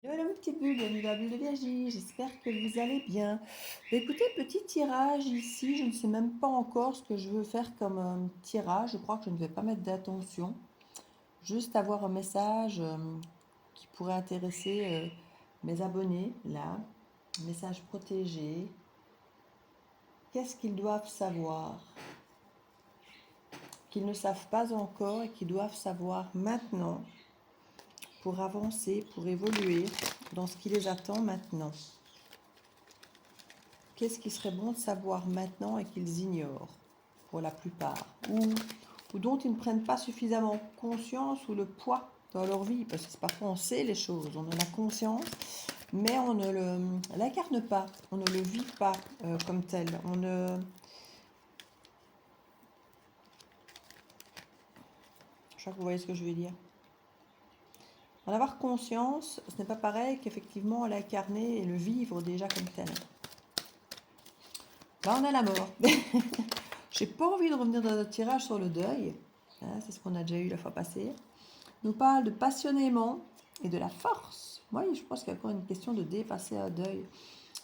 Hello ma petite bulle, bienvenue dans la bulle de Virginie, j'espère que vous allez bien. Écoutez, petit tirage ici, je ne sais même pas encore ce que je veux faire comme tirage, je crois que je ne vais pas mettre d'attention, juste avoir un message qui pourrait intéresser mes abonnés, là, message protégé. Qu'est-ce qu'ils doivent savoir, qu'ils ne savent pas encore et qu'ils doivent savoir maintenant pour avancer, pour évoluer dans ce qui les attend maintenant. Qu'est-ce qui serait bon de savoir maintenant et qu'ils ignorent pour la plupart, ou dont ils ne prennent pas suffisamment conscience ou le poids dans leur vie, parce que parfois on sait les choses, on en a conscience, mais on ne l'incarne pas, on ne le vit pas comme tel. Je crois que vous voyez ce que je veux dire. En avoir conscience, ce n'est pas pareil qu'effectivement l'incarner et le vivre déjà comme tel. Là, on a la mort. J'ai pas envie de revenir dans notre tirage sur le deuil. C'est ce qu'on a déjà eu la fois passée. Nous parle de passionnément et de la force. Moi, je pense qu'il y a encore une question de dépasser un deuil.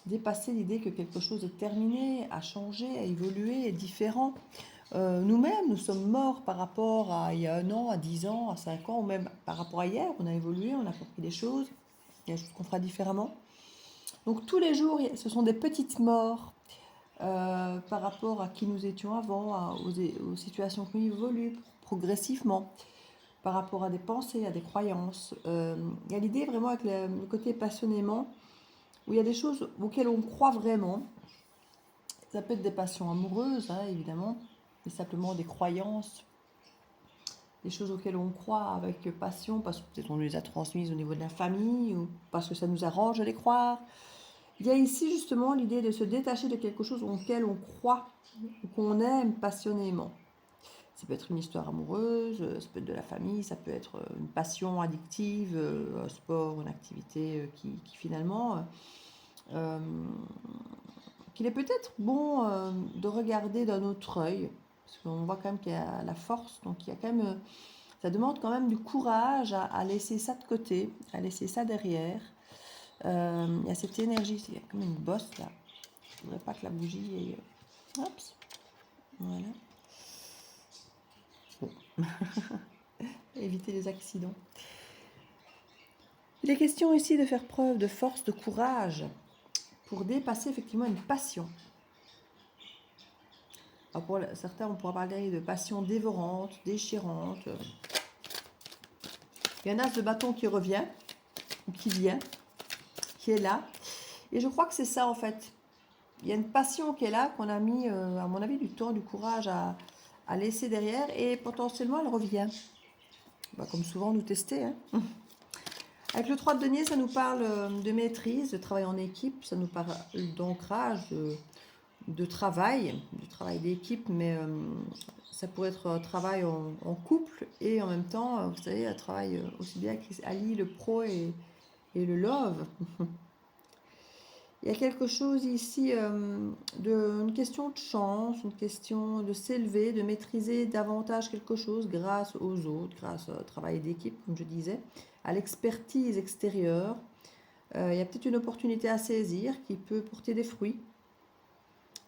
Dépasser l'idée que quelque chose est terminé, a changé, a évolué, est différent. Nous-mêmes, nous sommes morts par rapport à il y a 1 an, à 10 ans, à 5 ans, ou même par rapport à hier. On a évolué, on a compris des choses. Il y a des choses qu'on fera différemment. Donc tous les jours, ce sont des petites morts par rapport à qui nous étions avant, aux situations qui évoluent progressivement, par rapport à des pensées, à des croyances. Il y a l'idée vraiment avec le côté passionnément, où il y a des choses auxquelles on croit vraiment. Ça peut être des passions amoureuses, hein, évidemment, mais simplement des croyances, des choses auxquelles on croit avec passion, parce que peut-être on nous les a transmises au niveau de la famille, ou parce que ça nous arrange de les croire. Il y a ici justement l'idée de se détacher de quelque chose auquel on croit, ou qu'on aime passionnément. Ça peut être une histoire amoureuse, ça peut être de la famille, ça peut être une passion addictive, un sport, une activité qui finalement, qu'il est peut-être bon de regarder d'un autre œil, parce qu'on voit quand même qu'il y a la force, donc il y a quand même, ça demande quand même du courage à laisser ça de côté, à laisser ça derrière. Il y a cette énergie, il y a comme une bosse là. Je voudrais pas que la bougie est... Hop, voilà. Bon. Éviter les accidents. Il est question ici de faire preuve de force, de courage, pour dépasser effectivement une passion. Alors pour certains, on pourra parler de passion dévorante, déchirante. Il y a un as de bâton qui revient, ou qui vient, qui est là. Et je crois que c'est ça en fait. Il y a une passion qui est là, qu'on a mis, à mon avis, du temps, du courage à laisser derrière, et potentiellement elle revient. Bah, comme souvent, nous tester. Hein. Avec le 3 de denier, ça nous parle de maîtrise, de travail en équipe, ça nous parle d'ancrage, de travail d'équipe, mais ça pourrait être un travail en couple et en même temps, vous savez, un travail aussi bien qui allie le pro et le love. Il y a quelque chose ici, une question de chance, une question de s'élever, de maîtriser davantage quelque chose grâce aux autres, grâce au travail d'équipe, comme je disais, à l'expertise extérieure. Il y a peut-être une opportunité à saisir qui peut porter des fruits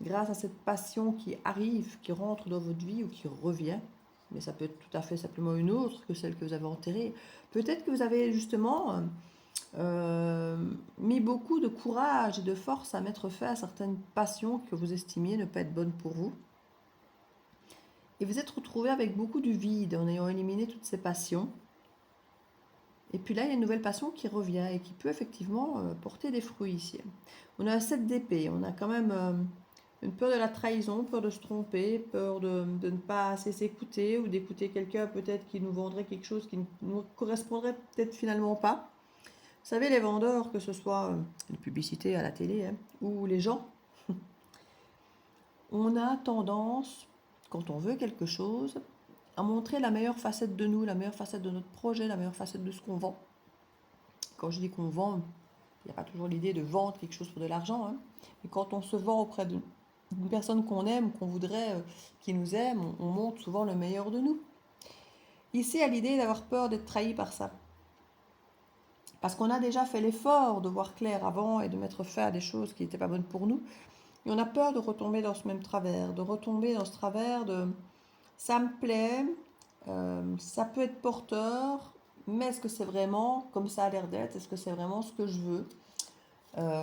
grâce à cette passion qui arrive, qui rentre dans votre vie ou qui revient. Mais ça peut être tout à fait simplement une autre que celle que vous avez enterrée. Peut-être que vous avez justement mis beaucoup de courage et de force à mettre fin à certaines passions que vous estimiez ne pas être bonnes pour vous. Et vous êtes retrouvé avec beaucoup de vide en ayant éliminé toutes ces passions. Et puis là, il y a une nouvelle passion qui revient et qui peut effectivement porter des fruits ici. On a un 7 d'épée, on a quand même une peur de la trahison, peur de se tromper, peur de ne pas assez s'écouter ou d'écouter quelqu'un peut-être qui nous vendrait quelque chose qui ne nous correspondrait peut-être finalement pas. Vous savez, les vendeurs, que ce soit les publicités à la télé hein, ou les gens, on a tendance, quand on veut quelque chose, à montrer la meilleure facette de nous, la meilleure facette de notre projet, la meilleure facette de ce qu'on vend. Quand je dis qu'on vend, il n'y a pas toujours l'idée de vendre quelque chose pour de l'argent, hein, mais quand on se vend auprès d'une personne qu'on aime, qu'on voudrait, qui nous aime, on montre souvent le meilleur de nous. Ici, à l'idée d'avoir peur d'être trahi par ça. Parce qu'on a déjà fait l'effort de voir clair avant et de mettre fin à des choses qui n'étaient pas bonnes pour nous. Et on a peur de retomber dans ce même travers, de retomber dans ce travers de ça me plaît, ça peut être porteur, mais est-ce que c'est vraiment comme ça a l'air d'être? Est-ce que c'est vraiment ce que je veux? Euh,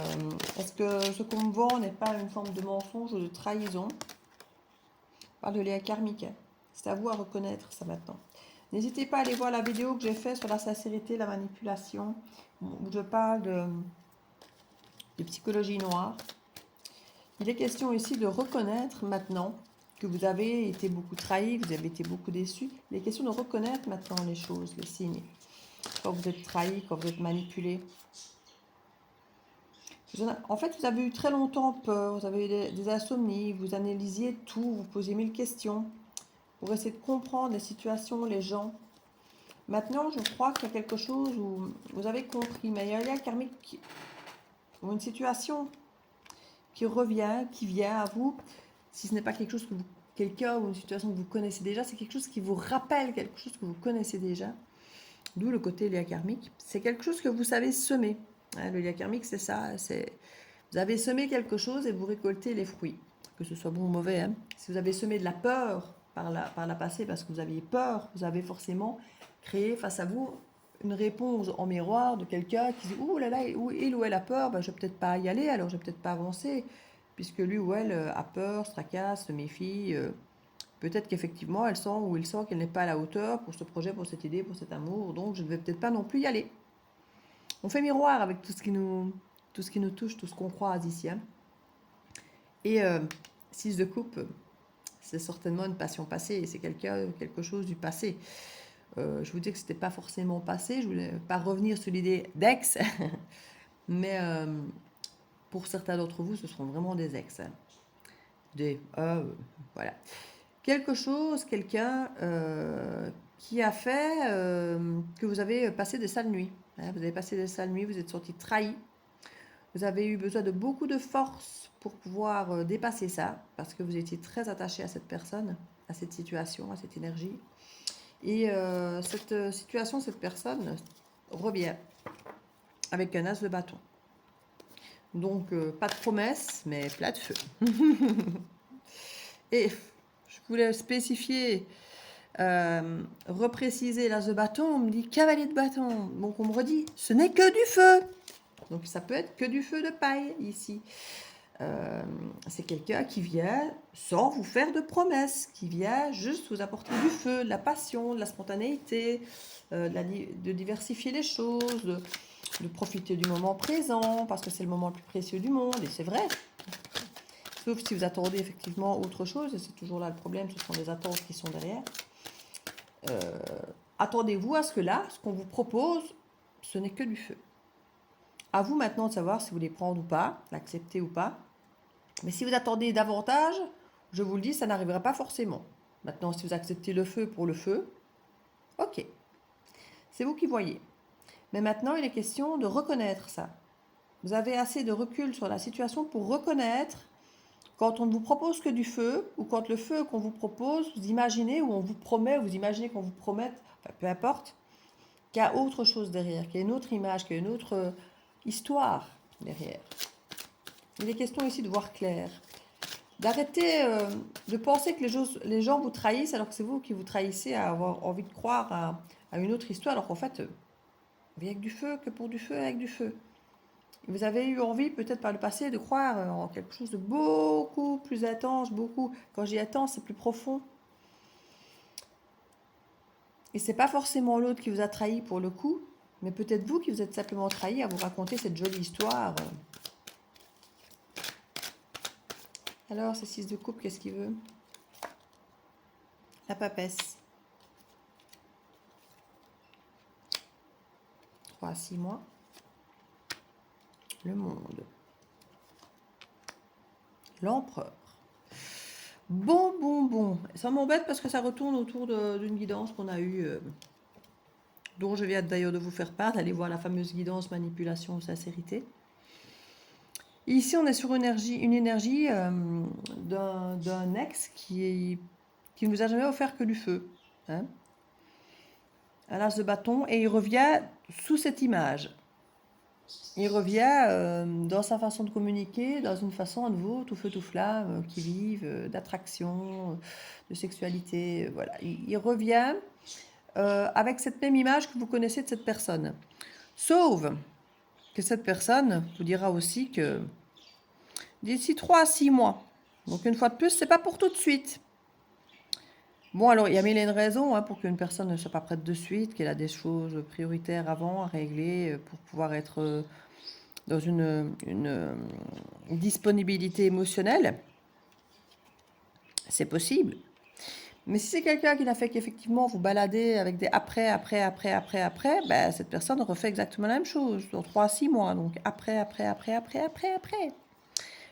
Est-ce que ce qu'on me vend n'est pas une forme de mensonge ou de trahison? On parle de Léa karmique. C'est à vous à reconnaître ça maintenant. N'hésitez pas à aller voir la vidéo que j'ai faite sur la sincérité, la manipulation, où je parle de psychologie noire. Il est question ici de reconnaître maintenant que vous avez été beaucoup trahi, que vous avez été beaucoup déçu. Il est question de reconnaître maintenant les choses, les signes. Quand vous êtes trahi, quand vous êtes manipulé. En fait, vous avez eu très longtemps peur, vous avez eu des insomnies, vous analysiez tout, vous posiez mille questions pour essayer de comprendre les situations, les gens. Maintenant, je crois qu'il y a quelque chose où vous avez compris, mais il y a un lien karmique ou une situation qui revient, qui vient à vous. Si ce n'est pas quelque chose que vous, quelqu'un ou une situation que vous connaissez déjà, c'est quelque chose qui vous rappelle quelque chose que vous connaissez déjà. D'où le côté lien karmique. C'est quelque chose que vous savez semer. Le lien karmique, c'est ça. Vous avez semé quelque chose et vous récoltez les fruits, que ce soit bon ou mauvais. Si vous avez semé de la peur par la passé parce que vous aviez peur, vous avez forcément créé face à vous une réponse en miroir de quelqu'un qui dit « Ouh là là, il ou elle a peur, ben, je ne vais peut-être pas y aller, alors je ne vais peut-être pas avancer. » Puisque lui ou elle a peur, se tracasse, se méfie. Peut-être qu'effectivement, elle sent ou il sent qu'elle n'est pas à la hauteur pour ce projet, pour cette idée, pour cet amour. Donc, je ne vais peut-être pas non plus y aller. On fait miroir avec tout ce qui nous touche, tout ce qu'on croise ici. Et 6 de coupe, c'est certainement une passion passée. C'est quelque chose du passé. Je vous dis que ce n'était pas forcément passé. Je ne voulais pas revenir sur l'idée d'ex. Mais pour certains d'entre vous, ce seront vraiment des ex. Voilà. Quelque chose, quelqu'un qui a fait que vous avez passé des sales nuits. Vous avez passé des sales nuits, vous êtes senti trahi. Vous avez eu besoin de beaucoup de force pour pouvoir dépasser ça, parce que vous étiez très attaché à cette personne, à cette situation, à cette énergie. Et cette situation, cette personne revient avec un as de bâton. Donc, pas de promesse, mais plat de feu. Et je voulais spécifier, repréciser l'as de bâton. On me dit cavalier de bâton. Donc, on me redit, ce n'est que du feu. Donc, ça peut être que du feu de paille ici. C'est quelqu'un qui vient sans vous faire de promesses, qui vient juste vous apporter du feu, de la passion, de la spontanéité, de diversifier les choses, de profiter du moment présent, parce que c'est le moment le plus précieux du monde, et c'est vrai. Sauf si vous attendez effectivement autre chose, et c'est toujours là le problème, ce sont les attentes qui sont derrière. Attendez-vous à ce que là, ce qu'on vous propose, ce n'est que du feu. À vous maintenant de savoir si vous voulez prendre ou pas, l'accepter ou pas. Mais si vous attendez davantage, je vous le dis, ça n'arrivera pas forcément. Maintenant, si vous acceptez le feu pour le feu, ok. C'est vous qui voyez. Mais maintenant, il est question de reconnaître ça. Vous avez assez de recul sur la situation pour reconnaître quand on ne vous propose que du feu, ou quand le feu qu'on vous propose, vous imaginez, ou on vous promet, vous imaginez qu'on vous promette, enfin, peu importe, qu'il y a autre chose derrière, qu'il y a une autre image, qu'il y a une autre histoire derrière. Il est question ici de voir clair. D'arrêter de penser que les gens vous trahissent alors que c'est vous qui vous trahissez à avoir envie de croire à une autre histoire alors qu'en fait, avec du feu, que pour du feu, avec du feu. Et vous avez eu envie peut-être par le passé de croire en quelque chose de beaucoup plus intense, beaucoup. Quand j'y intense, c'est plus profond. Et c'est pas forcément l'autre qui vous a trahi pour le coup, mais peut-être vous qui vous êtes simplement trahi à vous raconter cette jolie histoire. Alors, ce 6 de coupe, qu'est-ce qu'il veut? La papesse. 3 à 6 mois. Le monde. L'empereur. Bon. Ça m'embête parce que ça retourne autour d'une guidance qu'on a eue, dont je viens d'ailleurs de vous faire part, d'aller voir la fameuse guidance manipulation sincérité. Et ici, on est sur une énergie d'un ex qui ne vous a jamais offert que du feu. Hein, un as de bâton, et il revient sous cette image. il revient dans sa façon de communiquer, dans une façon à nouveau tout feu tout flamme, qui vive, d'attraction, de sexualité, voilà. Il revient avec cette même image que vous connaissez de cette personne. Sauf que cette personne vous dira aussi que d'ici 3 à 6 mois, donc une fois de plus, c'est pas pour tout de suite. Bon, alors, il y a mille et une raisons hein, pour qu'une personne ne soit pas prête de suite, qu'elle a des choses prioritaires avant à régler pour pouvoir être dans une disponibilité émotionnelle. C'est possible. Mais si c'est quelqu'un qui n'a fait qu'effectivement vous balader avec des après, ben, cette personne refait exactement la même chose dans 3 à 6 mois. Donc après.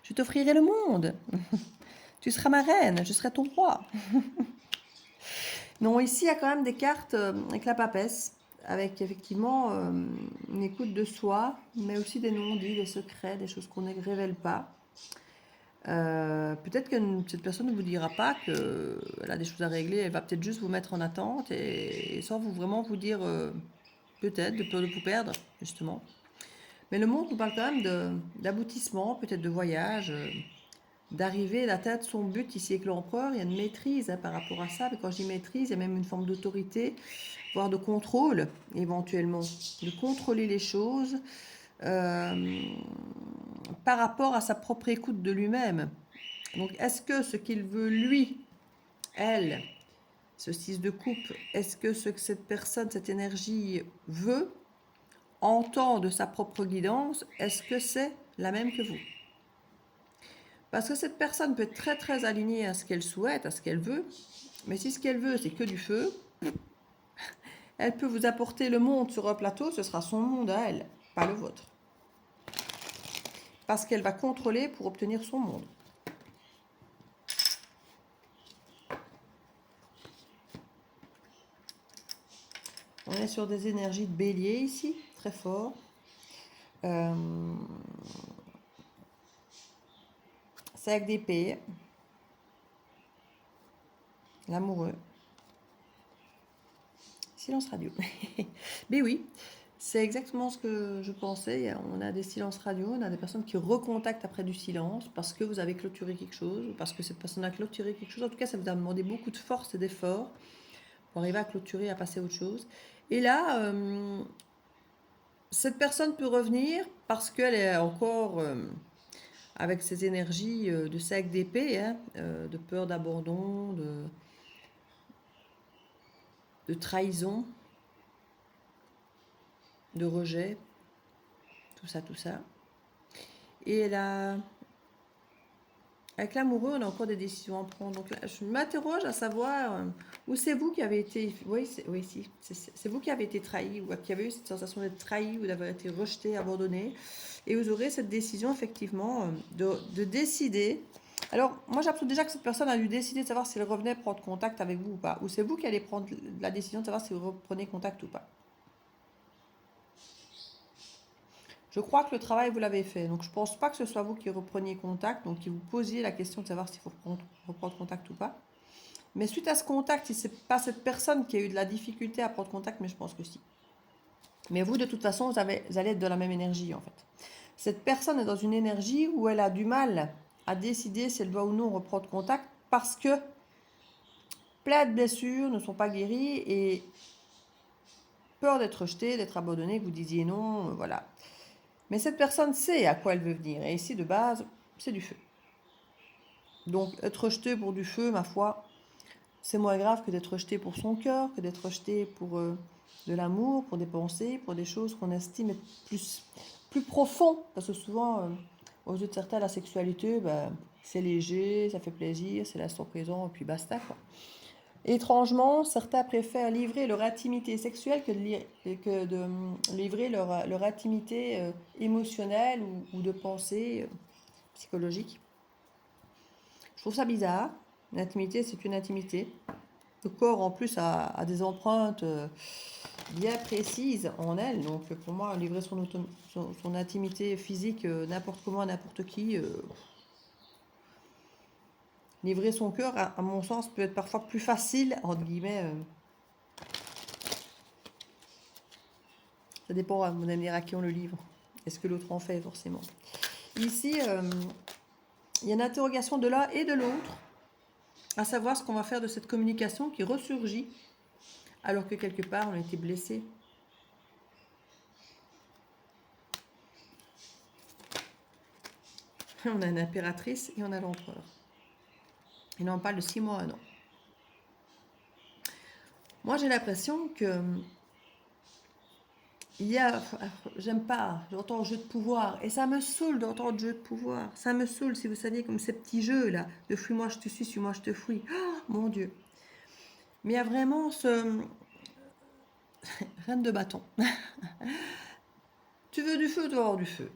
Je t'offrirai le monde. Tu seras ma reine, je serai ton roi. Non, ici, il y a quand même des cartes avec la papesse, avec effectivement une écoute de soi, mais aussi des non-dits, des secrets, des choses qu'on ne révèle pas. Peut-être que cette personne ne vous dira pas qu'elle a des choses à régler, elle va peut-être juste vous mettre en attente et sans vraiment vous dire peut-être de peur de vous perdre, justement. Mais le monde nous parle quand même d'aboutissement, peut-être de voyage, d'arriver d'atteindre son but ici avec l'empereur. Il y a une maîtrise par rapport à ça. Mais quand je dis maîtrise, il y a même une forme d'autorité, voire de contrôle éventuellement, de contrôler les choses par rapport à sa propre écoute de lui-même. Donc est-ce que ce qu'il veut lui, elle, ce 6 de coupe, est-ce que ce que cette personne, cette énergie veut, entend de sa propre guidance, est-ce que c'est la même que vous? Parce que cette personne peut être très très alignée à ce qu'elle souhaite, à ce qu'elle veut, mais si ce qu'elle veut c'est que du feu, elle peut vous apporter le monde sur un plateau, ce sera son monde à elle, pas le vôtre. Parce qu'elle va contrôler pour obtenir son monde. On est sur des énergies de bélier ici, très fort. Sac d'épée. L'amoureux. Silence radio. Mais oui, c'est exactement ce que je pensais. On a des silences radio, on a des personnes qui recontactent après du silence parce que vous avez clôturé quelque chose, ou parce que cette personne a clôturé quelque chose. En tout cas, ça vous a demandé beaucoup de force et d'effort pour arriver à clôturer, à passer à autre chose. Et là, cette personne peut revenir parce qu'elle est encore avec ses énergies de sac d'épée, hein, de peur d'abandon, de trahison, de rejet, tout ça, tout ça. Et là, avec l'amoureux, on a encore des décisions à prendre. Donc là, je m'interroge à savoir où c'est vous qui avez été, oui, c'est vous qui avez été trahi, ou qui avez eu cette sensation d'être trahi ou d'avoir été rejeté, abandonné. Et vous aurez cette décision, effectivement, de décider. Alors, moi, j'absorbe déjà que cette personne a dû décider de savoir si elle revenait prendre contact avec vous ou pas. Ou c'est vous qui allez prendre la décision de savoir si vous reprenez contact ou pas. Je crois que le travail, vous l'avez fait. Donc, je ne pense pas que ce soit vous qui repreniez contact, donc qui vous posiez la question de savoir s'il faut reprendre contact ou pas. Mais suite à ce contact, si ce n'est pas cette personne qui a eu de la difficulté à prendre contact, mais je pense que si. Mais vous, de toute façon, vous allez être dans la même énergie, en fait. Cette personne est dans une énergie où elle a du mal à décider si elle doit ou non reprendre contact parce que plein de blessures ne sont pas guéries et peur d'être rejetée, d'être abandonnée, que vous disiez non, voilà. Mais cette personne sait à quoi elle veut venir. Et ici, de base, c'est du feu. Donc, être rejeté pour du feu, ma foi, c'est moins grave que d'être rejeté pour son cœur, que d'être rejeté pour de l'amour, pour des pensées, pour des choses qu'on estime être plus profond. Parce que souvent, aux yeux de certains, la sexualité, ben, c'est léger, ça fait plaisir, c'est l'instant présent, et puis basta, quoi. Étrangement, certains préfèrent livrer leur intimité sexuelle que de livrer leur intimité émotionnelle ou de pensée psychologique. Je trouve ça bizarre. L'intimité, c'est une intimité. Le corps, en plus, a des empreintes bien précises en elle. Donc, pour moi, livrer son intimité physique n'importe comment à n'importe qui, livrer son cœur, à mon sens, peut être parfois plus facile, entre guillemets. Ça dépend, vous allez me dire à qui on le livre Est-ce que l'autre en fait forcément? Ici, il y a une interrogation de l'un et de l'autre, à savoir ce qu'on va faire de cette communication qui ressurgit, alors que quelque part on a été blessé. On a une impératrice et on a l'empereur. Et là on parle de 6 mois à 1 an. Moi j'ai l'impression que il y a, j'aime pas, j'entends jeu de pouvoir, et ça me saoule d'entendre jeu de pouvoir, ça me saoule, si vous saviez, comme ces petits jeux là, de fuis-moi je te suis-moi je te fouille, oh, mon Dieu. Mais il y a vraiment ce reine de bâton. Tu veux du feu, tu vas avoir du feu.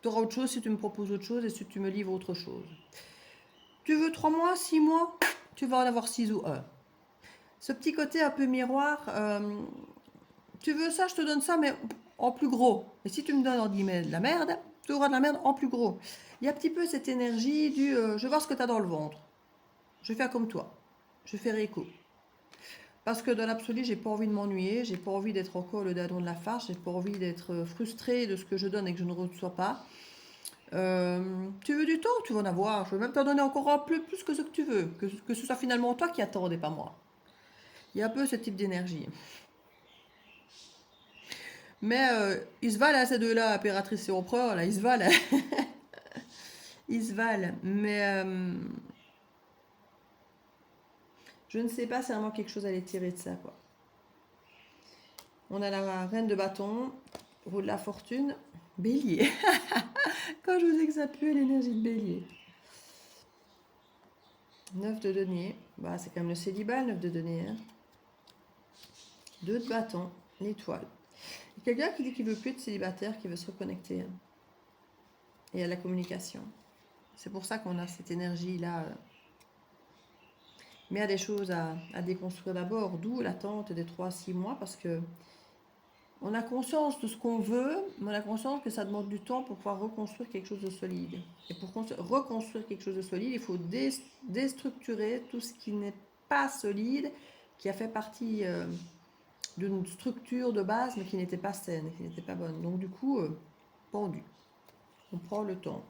Tu auras autre chose si tu me proposes autre chose et si tu me livres autre chose. Tu veux 3 mois, 6 mois, tu vas en avoir 6 ou 1. Ce petit côté un peu miroir, tu veux ça, je te donne ça, mais en plus gros. Et si tu me donnes en guillemets de la merde, tu auras de la merde en plus gros. Il y a un petit peu cette énergie du je vais voir ce que tu as dans le ventre. Je vais faire comme toi. Je fais réécho. Parce que dans l'absolu, j'ai pas envie de m'ennuyer, j'ai pas envie d'être encore le dindon de la farce, j'ai pas envie d'être frustrée de ce que je donne et que je ne reçois pas. Tu veux du temps, tu vas en avoir. Je veux même t'en donner encore un plus que ce que tu veux. Que ce soit finalement toi qui attends et pas moi. Il y a un peu ce type d'énergie. Mais ils se valent, hein, ces deux-là, impératrice et empereur, là, ils se valent. Ils se valent. Mais je ne sais pas si vraiment quelque chose à les tirer de ça, quoi. On a la reine de bâton, roue de la fortune, bélier. Quand je vous ai que ça pue l'énergie de bélier. 9 de denier, bah, c'est quand même le célibat, le 9 de denier. Hein. 2 de bâton, l'étoile. Il y a quelqu'un qui dit qu'il veut plus être célibataire, qui veut se reconnecter. Hein. Et à la communication. C'est pour ça qu'on a cette énergie-là. Mais il y a des choses à déconstruire d'abord, d'où l'attente des 3 à 6 mois, parce que on a conscience de ce qu'on veut, mais on a conscience que ça demande du temps pour pouvoir reconstruire quelque chose de solide. Et pour reconstruire quelque chose de solide, il faut déstructurer tout ce qui n'est pas solide, qui a fait partie d'une structure de base, mais qui n'était pas saine, qui n'était pas bonne. Donc du coup, pendu. On prend le temps.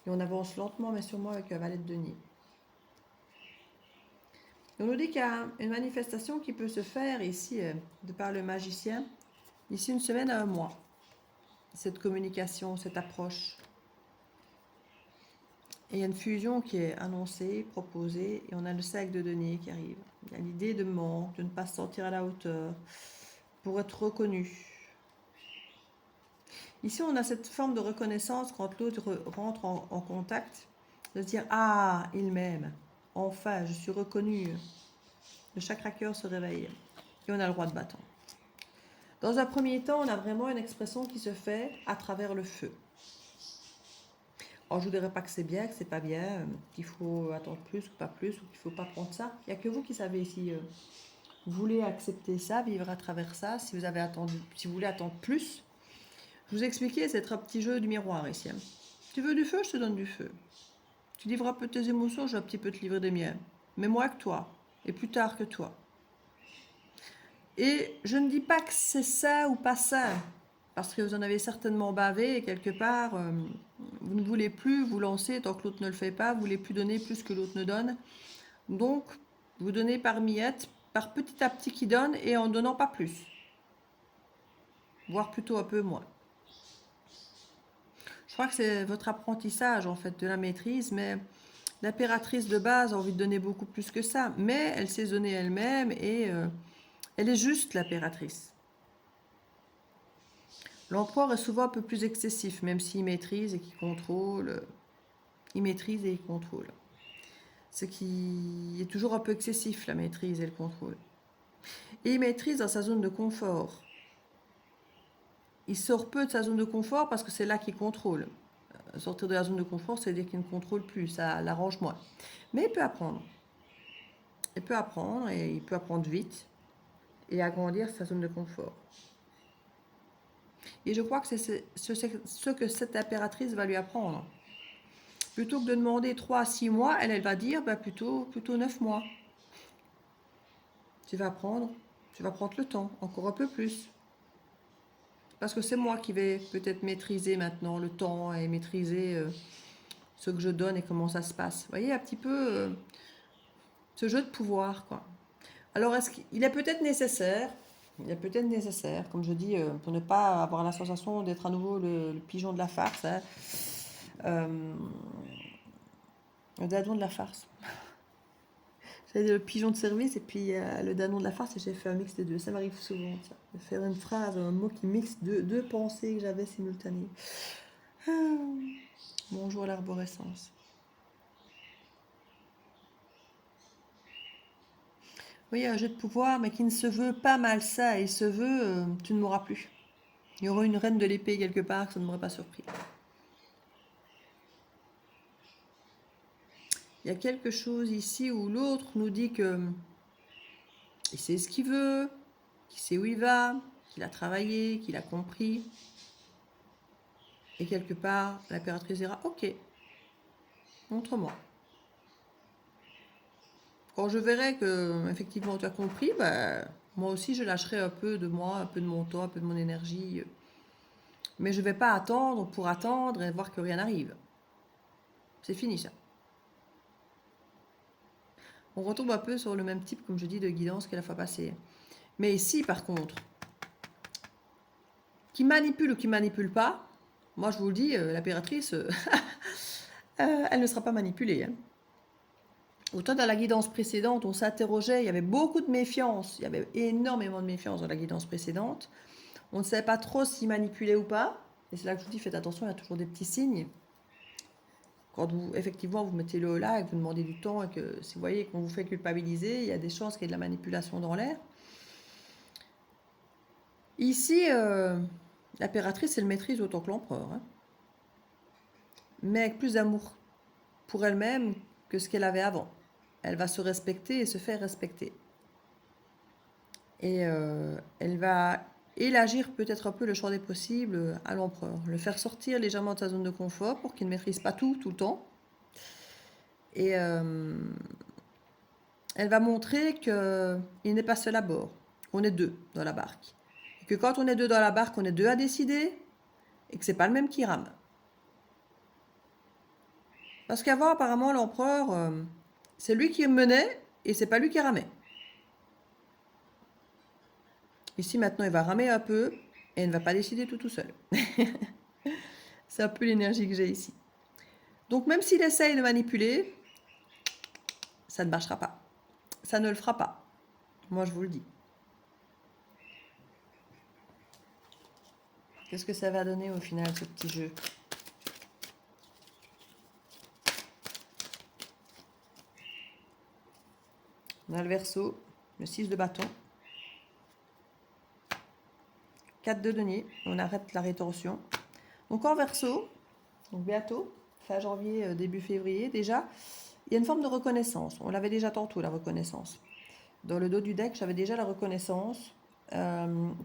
Et on avance lentement, mais sûrement avec la valet de denier. On nous dit qu'il y a une manifestation qui peut se faire ici, de par le magicien, ici 1 semaine à 1 mois. Cette communication, cette approche. Et il y a une fusion qui est annoncée, proposée, et on a le cercle de denier qui arrive. Il y a l'idée de manque, de ne pas se sentir à la hauteur, pour être reconnu. Ici, on a cette forme de reconnaissance quand l'autre rentre en contact, de se dire « Ah, il m'aime, enfin, je suis reconnu ». Le chakra cœur se réveille et on a le roi de bâton. Dans un premier temps, on a vraiment une expression qui se fait à travers le feu. Alors, je ne vous dirais pas que c'est bien, que c'est pas bien, qu'il faut attendre plus ou pas plus, ou qu'il ne faut pas prendre ça. Il n'y a que vous qui savez si vous voulez accepter ça, vivre à travers ça, si vous avez attendu, si vous voulez attendre plus. Je vous ai expliqué, c'est un petit jeu du miroir ici. Hein. Tu veux du feu, je te donne du feu. Tu livres un peu tes émotions, je vais un petit peu te livrer des miennes. Mais moi que toi, et plus tard que toi. Et je ne dis pas que c'est ça ou pas ça, parce que vous en avez certainement bavé et quelque part, vous ne voulez plus vous lancer tant que l'autre ne le fait pas, vous ne voulez plus donner plus que l'autre ne donne. Donc, vous donnez par miettes, par petit à petit qui donne et en donnant pas plus. Voire plutôt un peu moins. Je crois que c'est votre apprentissage en fait de la maîtrise, mais l'impératrice de base a envie de donner beaucoup plus que ça, mais elle s'est donnée elle-même et elle est juste l'impératrice. L'empereur est souvent un peu plus excessif, même s'il maîtrise et qu'il contrôle. Il maîtrise et il contrôle. Ce qui est toujours un peu excessif, la maîtrise et le contrôle. Et il maîtrise dans sa zone de confort. Il sort peu de sa zone de confort parce que c'est là qu'il contrôle. Sortir de la zone de confort, c'est-à-dire qu'il ne contrôle plus, ça l'arrange moins. Mais il peut apprendre. Il peut apprendre et il peut apprendre vite et agrandir sa zone de confort. Et je crois que c'est ce que cette impératrice va lui apprendre. Plutôt que de demander 3 à 6 mois, elle va dire plutôt 9 mois. Tu vas prendre le temps, encore un peu plus. Parce que c'est moi qui vais peut-être maîtriser maintenant le temps et maîtriser ce que je donne et comment ça se passe. Vous voyez un petit peu ce jeu de pouvoir, quoi. Alors, est-ce qu'il est peut-être nécessaire, il est peut-être nécessaire, comme je dis, pour ne pas avoir la sensation d'être à nouveau le pigeon de la farce, hein, le dindon de la farce. J'allais dire le pigeon de service et puis le dindon de la farce, et j'ai fait un mix des deux. Ça m'arrive souvent, ça. De faire une phrase, un mot qui mixe deux pensées que j'avais simultanées. Ah, bonjour l'arborescence. Oui, un jeu de pouvoir, mais qui ne se veut pas malsain. Il se veut, tu ne mourras plus. Il y aura une reine de l'épée quelque part, que ça ne m'aurait pas surpris. Il y a quelque chose ici où l'autre nous dit que il sait ce qu'il veut, qu'il sait où il va, qu'il a travaillé, qu'il a compris. Et quelque part, l'impératrice dira « Ok, montre-moi ». Quand je verrai que effectivement tu as compris, bah, moi aussi je lâcherai un peu de moi, un peu de mon temps, un peu de mon énergie. Mais je ne vais pas attendre pour attendre et voir que rien n'arrive. C'est fini ça. On retombe un peu sur le même type, comme je dis, de guidance que la fois passée. Mais ici, par contre, qui manipule ou qui manipule pas, moi je vous le dis, l'impératrice, elle ne sera pas manipulée. Hein. Autant dans la guidance précédente, on s'interrogeait, il y avait beaucoup de méfiance, il y avait énormément de méfiance dans la guidance précédente. On ne savait pas trop s'y manipuler ou pas. Et c'est là que je vous dis, faites attention, il y a toujours des petits signes. Quand vous, effectivement, vous mettez le là et que vous demandez du temps et que si vous voyez qu'on vous fait culpabiliser, il y a des chances qu'il y ait de la manipulation dans l'air. Ici, l'impératrice, elle maîtrise autant que l'empereur. Hein. Mais avec plus d'amour pour elle-même que ce qu'elle avait avant. Elle va se respecter et se faire respecter. Et elle va élargir peut-être un peu le champ des possibles à l'empereur. Le faire sortir légèrement de sa zone de confort pour qu'il ne maîtrise pas tout le temps. Et elle va montrer qu'il n'est pas seul à bord. On est deux dans la barque. Et que quand on est deux dans la barque, on est deux à décider et que c'est pas le même qui rame. Parce qu'avant, apparemment, l'empereur, c'est lui qui menait et c'est pas lui qui ramait. Ici, maintenant, il va ramer un peu et il ne va pas décider tout seul. C'est un peu l'énergie que j'ai ici. Donc, même s'il essaye de manipuler, ça ne marchera pas. Ça ne le fera pas. Moi, je vous le dis. Qu'est-ce que ça va donner au final, ce petit jeu? On a le Verseau, le 6 de bâton, 4 de denier, on arrête la rétorsion. Donc en Verseau, donc bientôt, fin janvier, début février déjà, il y a une forme de reconnaissance. On l'avait déjà tantôt, la reconnaissance. Dans le dos du deck, j'avais déjà la reconnaissance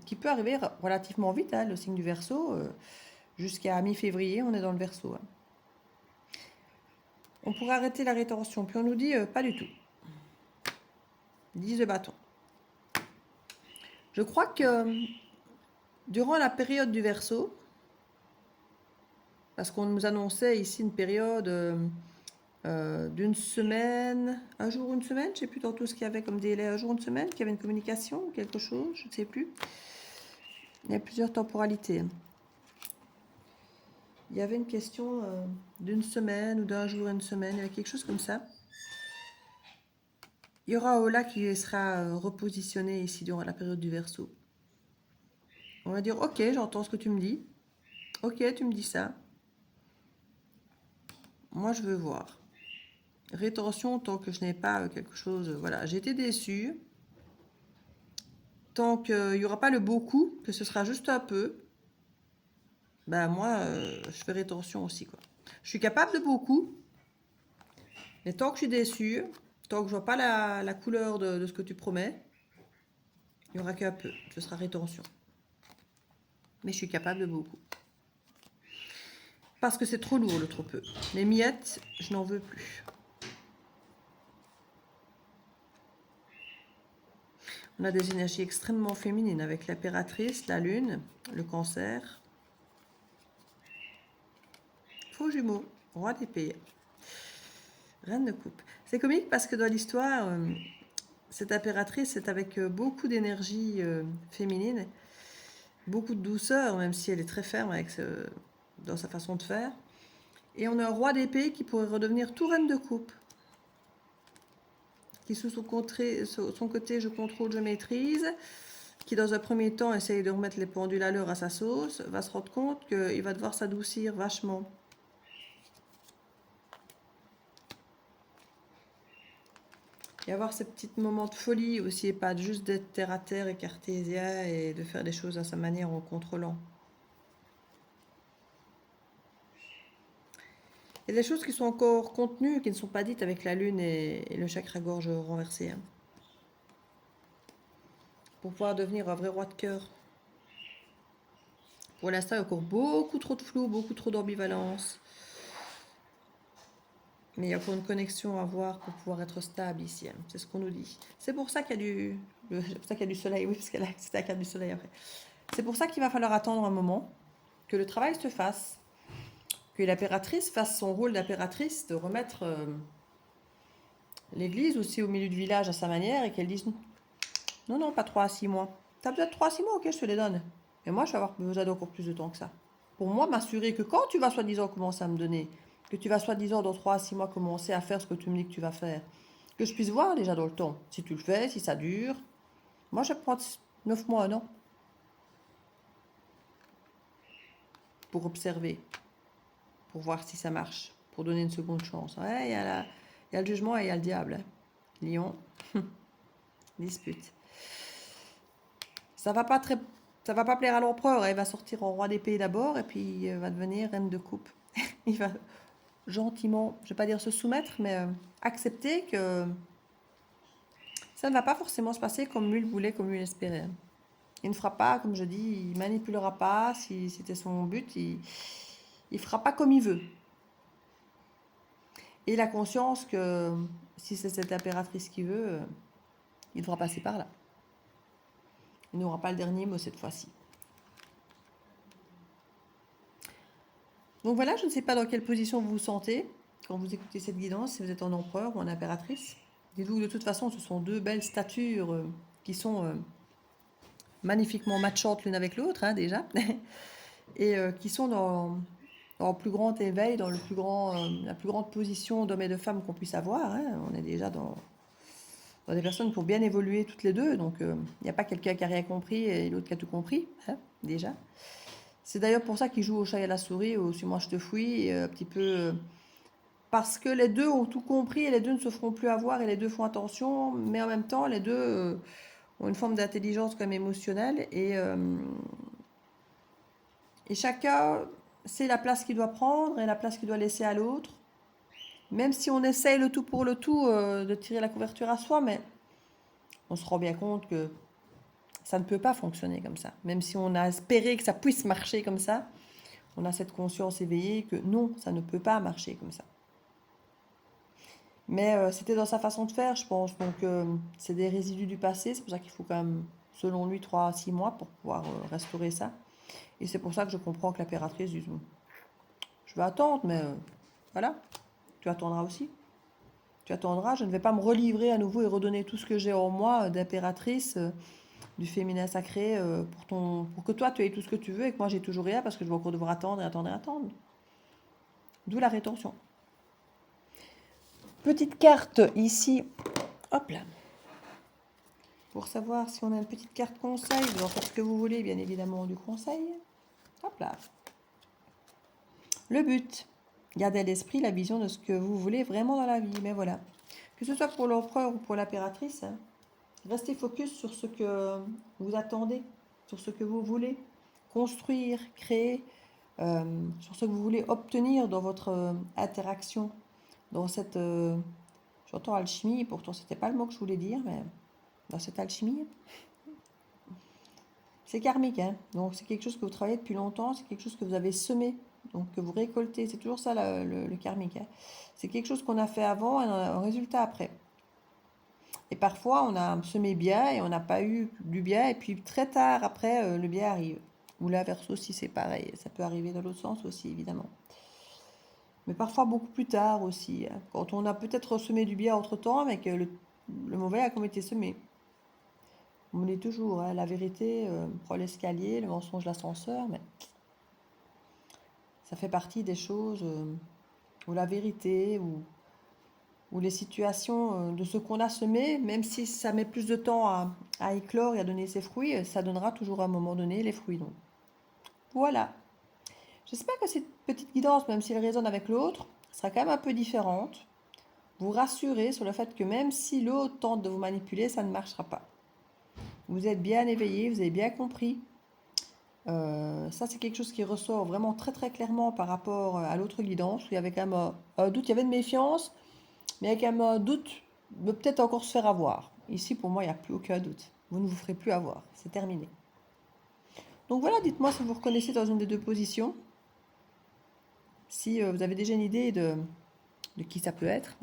qui peut arriver relativement vite, hein, le signe du Verseau. Jusqu'à mi-février, on est dans le Verseau. Hein. On pourrait arrêter la rétorsion, puis on nous dit pas du tout. 10 de bâton. Je crois que durant la période du Verseau, parce qu'on nous annonçait ici une période d'une semaine, un jour, une semaine, je ne sais plus tantôt ce qu'il y avait comme délai, un jour, une semaine, qu'il y avait une communication ou quelque chose, je ne sais plus. Il y a plusieurs temporalités. Il y avait une question d'une semaine ou d'un jour, une semaine, il y avait quelque chose comme ça. Il y aura Ola qui sera repositionné ici durant la période du Verseau. On va dire, ok, j'entends ce que tu me dis. Ok, tu me dis ça. Moi, je veux voir. Rétention, tant que je n'ai pas quelque chose... Voilà, j'ai été déçue. Tant qu'il n'y aura pas le beaucoup, que ce sera juste un peu, ben moi, je fais rétention aussi, quoi. Je suis capable de beaucoup, mais tant que je suis déçue, tant que je vois pas la couleur de ce que tu promets, il n'y aura qu'un peu. Ce sera rétention. Mais je suis capable de beaucoup. Parce que c'est trop lourd, le trop peu. Les miettes, je n'en veux plus. On a des énergies extrêmement féminines avec l'impératrice, la lune, le cancer. Faux jumeaux, roi d'épée, reine de coupe. C'est comique parce que dans l'histoire, cette impératrice est avec beaucoup d'énergie féminine, beaucoup de douceur, même si elle est très ferme dans sa façon de faire. Et on a un roi d'épée qui pourrait redevenir tout reine de coupe, qui sous son côté je contrôle, je maîtrise, qui dans un premier temps essaye de remettre les pendules à l'heure à sa sauce, va se rendre compte qu'il va devoir s'adoucir vachement. Et avoir ces petits moments de folie aussi, et pas juste d'être terre à terre et cartésien et de faire des choses à sa manière en contrôlant. Il y a des choses qui sont encore contenues, qui ne sont pas dites avec la lune et le chakra-gorge renversé. Hein. Pour pouvoir devenir un vrai roi de cœur. Pour l'instant, il y a encore beaucoup trop de flou, beaucoup trop d'ambivalence. Mais il y a encore une connexion à avoir pour pouvoir être stable ici. Hein. C'est ce qu'on nous dit. C'est pour ça qu'il y a du soleil. Oui, parce que là, c'est la carte du soleil après. C'est pour ça qu'il va falloir attendre un moment, que le travail se fasse, que l'impératrice fasse son rôle d'impératrice, de remettre l'église aussi au milieu du village à sa manière et qu'elle dise non, non, pas 3 à 6 mois. T'as besoin de 3 à 6 mois, ok, je te les donne. Et moi, je vais avoir besoin d'encore plus de temps que ça. Pour moi, m'assurer que quand tu vas soi-disant commencer à me donner, que tu vas soi-disant dans 3 à 6 mois commencer à faire ce que tu me dis que tu vas faire, que je puisse voir déjà dans le temps, si tu le fais, si ça dure. Moi, je prends 9 mois, un an, pour observer, pour voir si ça marche, pour donner une seconde chance. Ouais, il y a le jugement et il y a le diable. Hein. Lion, dispute. Ça va pas plaire à l'empereur. Elle va sortir en roi d'épée d'abord et puis va devenir reine de coupe. Il va gentiment, je vais pas dire se soumettre, mais accepter que ça ne va pas forcément se passer comme lui le voulait, comme lui l'espérait. Il ne fera pas, comme je dis, il manipulera pas. Si c'était son but, il fera pas comme il veut. Et il a conscience que si c'est cette impératrice qui veut, il devra passer par là. Il n'aura pas le dernier mot cette fois-ci. Donc voilà, je ne sais pas dans quelle position vous vous sentez quand vous écoutez cette guidance, si vous êtes en empereur ou en impératrice. Dites-vous, de toute façon, ce sont deux belles statures qui sont magnifiquement matchantes l'une avec l'autre, hein, déjà, et qui sont dans le plus grand éveil, dans la plus grande position d'homme et de femme qu'on puisse avoir. Hein. On est déjà dans des personnes qui ont bien évolué toutes les deux, donc il n'y a pas quelqu'un qui a rien compris et l'autre qui a tout compris, hein, déjà. C'est d'ailleurs pour ça qu'ils jouent au chat et à la souris, ou si moi je te fouille, un petit peu... parce que les deux ont tout compris et les deux ne se feront plus avoir et les deux font attention, mais en même temps, les deux ont une forme d'intelligence comme émotionnelle et chacun sait la place qu'il doit prendre et la place qu'il doit laisser à l'autre. Même si on essaye le tout pour le tout de tirer la couverture à soi, mais on se rend bien compte que ça ne peut pas fonctionner comme ça. Même si on a espéré que ça puisse marcher comme ça, on a cette conscience éveillée que non, ça ne peut pas marcher comme ça. Mais c'était dans sa façon de faire, je pense. Donc, c'est des résidus du passé. C'est pour ça qu'il faut quand même, selon lui, 3 à 6 mois pour pouvoir restaurer ça. Et c'est pour ça que je comprends que l'impératrice dise je vais attendre, mais voilà, tu attendras aussi. Tu attendras, je ne vais pas me relivrer à nouveau et redonner tout ce que j'ai en moi d'impératrice, du féminin sacré, pour que toi tu aies tout ce que tu veux et que moi j'ai toujours rien parce que je vais encore devoir attendre et attendre et attendre. D'où la rétention. Petite carte ici, hop là. Pour savoir si on a une petite carte conseil, vous en faites ce que vous voulez, bien évidemment, du conseil. Hop là. Le but, gardez à l'esprit la vision de ce que vous voulez vraiment dans la vie. Mais voilà, que ce soit pour l'empereur ou pour l'impératrice, hein, restez focus sur ce que vous attendez, sur ce que vous voulez construire, créer, sur ce que vous voulez obtenir dans votre interaction, dans cette... j'entends alchimie, pourtant c'était pas le mot que je voulais dire, mais dans cette alchimie. C'est karmique, hein, donc c'est quelque chose que vous travaillez depuis longtemps, c'est quelque chose que vous avez semé, donc que vous récoltez, c'est toujours ça le karmique. Hein. C'est quelque chose qu'on a fait avant et on a un résultat après. Et parfois, on a semé bien et on n'a pas eu du bien. Et puis très tard après, le bien arrive. Ou l'inverse aussi, c'est pareil. Ça peut arriver dans l'autre sens aussi, évidemment. Mais parfois beaucoup plus tard aussi, hein. Quand on a peut-être semé du bien entre-temps, mais que le mauvais a comme été semé. On est toujours, hein, la vérité prend l'escalier, le mensonge l'ascenseur, mais ça fait partie des choses où la vérité, ou les situations de ce qu'on a semé, même si ça met plus de temps à éclore et à donner ses fruits, ça donnera toujours à un moment donné les fruits. Donc voilà. J'espère que cette petite guidance, même si elle résonne avec l'autre, sera quand même un peu différente. Vous rassurer sur le fait que même si l'autre tente de vous manipuler, ça ne marchera pas. Vous êtes bien éveillé, vous avez bien compris. Ça, c'est quelque chose qui ressort vraiment très très clairement par rapport à l'autre guidance, où il y avait quand même un doute, il y avait de méfiance, mais avec un doute de peut-être encore se faire avoir. Ici, pour moi, il n'y a plus aucun doute. Vous ne vous ferez plus avoir. C'est terminé. Donc voilà, dites-moi si vous reconnaissez dans une des deux positions. Si vous avez déjà une idée de qui ça peut être.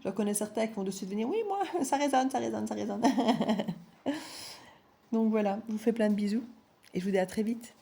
Je connais certains qui vont de suite venir. Oui, moi, ça résonne, ça résonne, ça résonne. Donc voilà, je vous fais plein de bisous et je vous dis à très vite.